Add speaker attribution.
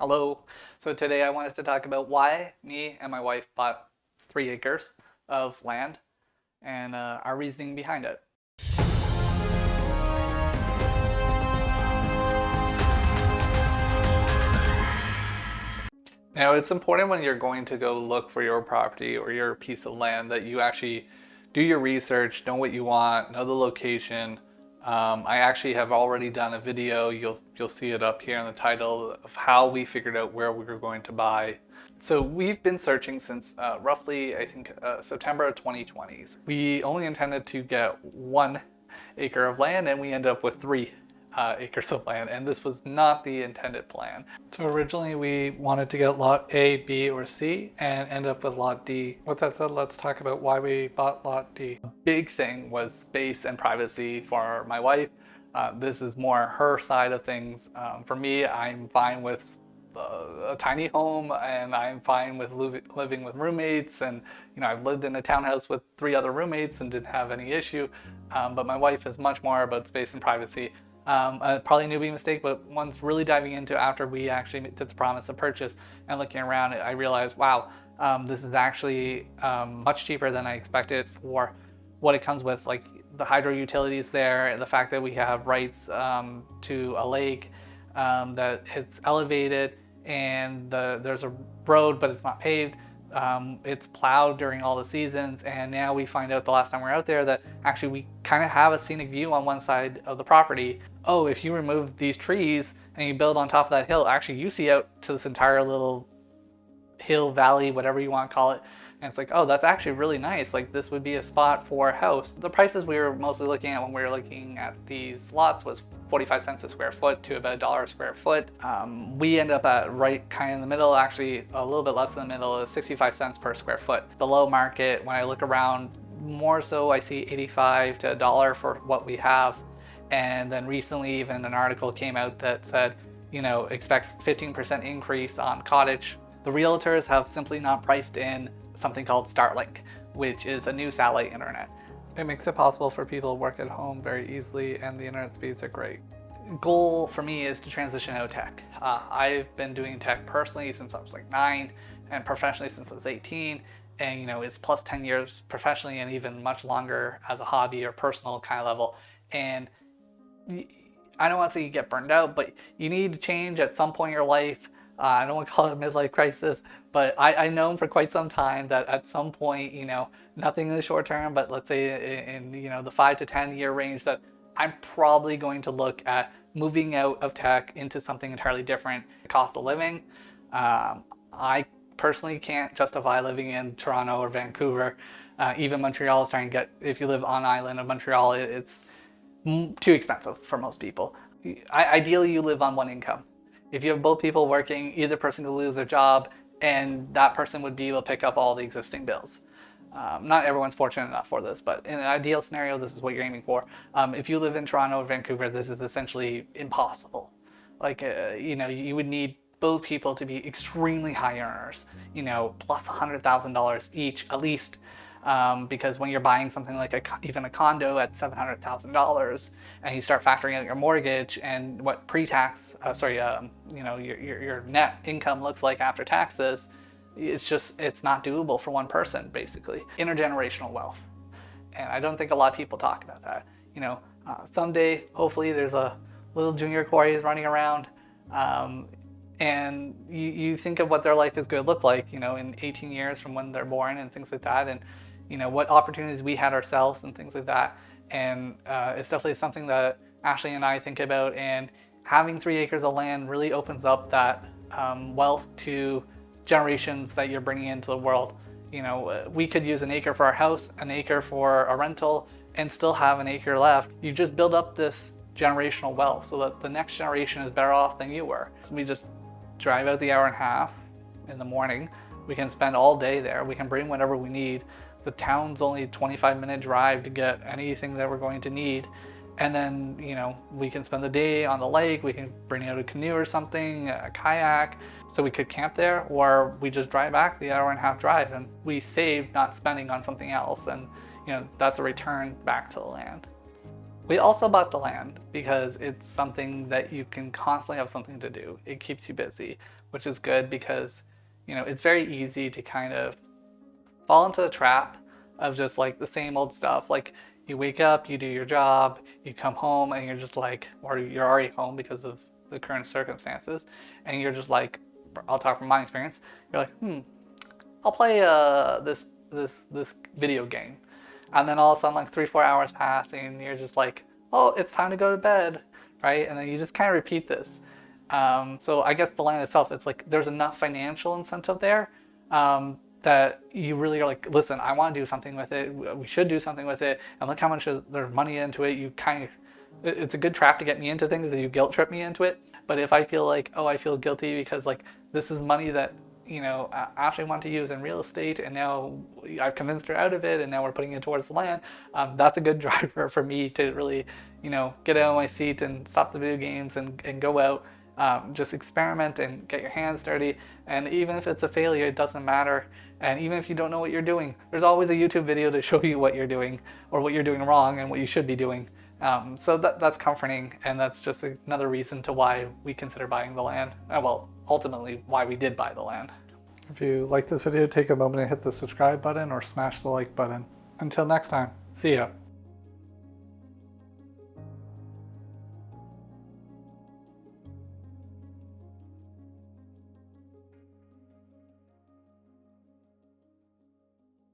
Speaker 1: Hello. So today I wanted to talk about why me and my wife bought 3 acres of land and our reasoning behind it. Now, it's important when you're going to go look for your property or your piece of land that you actually do your research, know what you want, know the location. I actually have already done a video, you'll see it up here in the title, of how we figured out where we were going to buy. So we've been searching since roughly, I think, September of 2020s. We only intended to get 1 acre of land and we ended up with 3 acres of land, and this was not the intended plan. So originally we wanted to get lot A, B, or C and end up with lot D. With that said, let's talk about why we bought lot D. The big thing was space and privacy for my wife. This is more her side of things. For me, I'm fine with a tiny home, and I'm fine with living with roommates, and I've lived in a townhouse with 3 other roommates and didn't have any issue, but my wife is much more about space and privacy. Probably a newbie mistake, but once really diving into after we actually did the promise of purchase and looking around, I realized, wow, this is actually much cheaper than I expected for what it comes with, like the hydro utilities there, the fact that we have rights to a lake, that it's elevated, and there's a road, but it's not paved. It's plowed during all the seasons, and now we find out the last time we were out there that actually we kind of have a scenic view on one side of the property. Oh, if you remove these trees and you build on top of that hill, actually you see out to this entire little hill, valley, whatever you want to call it. And it's like, oh, that's actually really nice. Like, this would be a spot for a house. The prices we were mostly looking at when we were looking at these lots was 45 cents a square foot to about $1 a square foot. We end up at right kind of in the middle, actually a little bit less than the middle, is 65 cents per square foot. Below market, when I look around, more so I see 85 to $1 for what we have. And then recently even an article came out that said, expect 15% increase on cottage. The realtors have simply not priced in something called Starlink, which is a new satellite internet. It makes it possible for people to work at home very easily, and the internet speeds are great. Goal for me is to transition out of tech. I've been doing tech personally since I was like 9 and professionally since I was 18. And it's plus 10 years professionally and even much longer as a hobby or personal kind of level. And I don't want to say you get burned out, but you need to change at some point in your life. I don't want to call it a midlife crisis, but I know for quite some time that at some point, nothing in the short term, but let's say in the 5 to 10 year range, that I'm probably going to look at moving out of tech into something entirely different. The cost of living, I personally can't justify living in Toronto or Vancouver. Even Montreal is starting to get, if you live on island of Montreal, it's too expensive for most people. Ideally, you live on one income. If you have both people working, either person could lose their job and that person would be able to pick up all the existing bills. Not everyone's fortunate enough for this, but in an ideal scenario, this is what you're aiming for. If you live in Toronto or Vancouver, this is essentially impossible. Like, you would need both people to be extremely high earners, plus $100,000 each at least. Because when you're buying something like even a condo at $700,000 and you start factoring out your mortgage and what pre-tax, your net income looks like after taxes, it's not doable for one person, basically. Intergenerational wealth. And I don't think a lot of people talk about that. Someday, hopefully there's a little junior Corey's running around, and you think of what their life is going to look like, in 18 years from when they're born and things like that, and what opportunities we had ourselves and things like that. And it's definitely something that Ashley and I think about, and having 3 acres of land really opens up that wealth to generations that you're bringing into the world. We could use an acre for our house, an acre for a rental, and still have an acre left. You just build up this generational wealth so that the next generation is better off than you were. So we just drive out the hour and a half in the morning. We can spend all day there. We can bring whatever we need. The town's only a 25-minute drive to get anything that we're going to need. And then, we can spend the day on the lake. We can bring out a canoe or something, a kayak. So we could camp there, or we just drive back the hour and a half drive, and we save not spending on something else. And, that's a return back to the land. We also bought the land because it's something that you can constantly have something to do. It keeps you busy, which is good because, you know, it's very easy to kind of fall into the trap of just like the same old stuff. Like you wake up, you do your job, you come home, and you're just like, or you're already home because of the current circumstances, and you're just like, I'll talk from my experience. You're like, I'll play this video game, and then all of a sudden like 3-4 hours pass, and you're just like, oh, it's time to go to bed, right? And then you just kind of repeat this. So I guess the land itself, it's like there's enough financial incentive there. That you really are like, listen, I want to do something with it. We should do something with it. And look how much there's money into it. You kind of, it's a good trap to get me into things that you guilt trip me into it. But if I feel like, oh, I feel guilty because like this is money that, you know, Ashley wanted to use in real estate, and now I've convinced her out of it, and now we're putting it towards the land. That's a good driver for me to really, you know, get out of my seat and stop the video games and go out. Just experiment and get your hands dirty. And even if it's a failure, it doesn't matter. And even if you don't know what you're doing, there's always a YouTube video to show you what you're doing or what you're doing wrong and what you should be doing. So that's comforting, and that's just another reason to why we consider buying the land. Well, ultimately why we did buy the land. If you like this video, take a moment and hit the subscribe button or smash the like button. Until next time, see ya.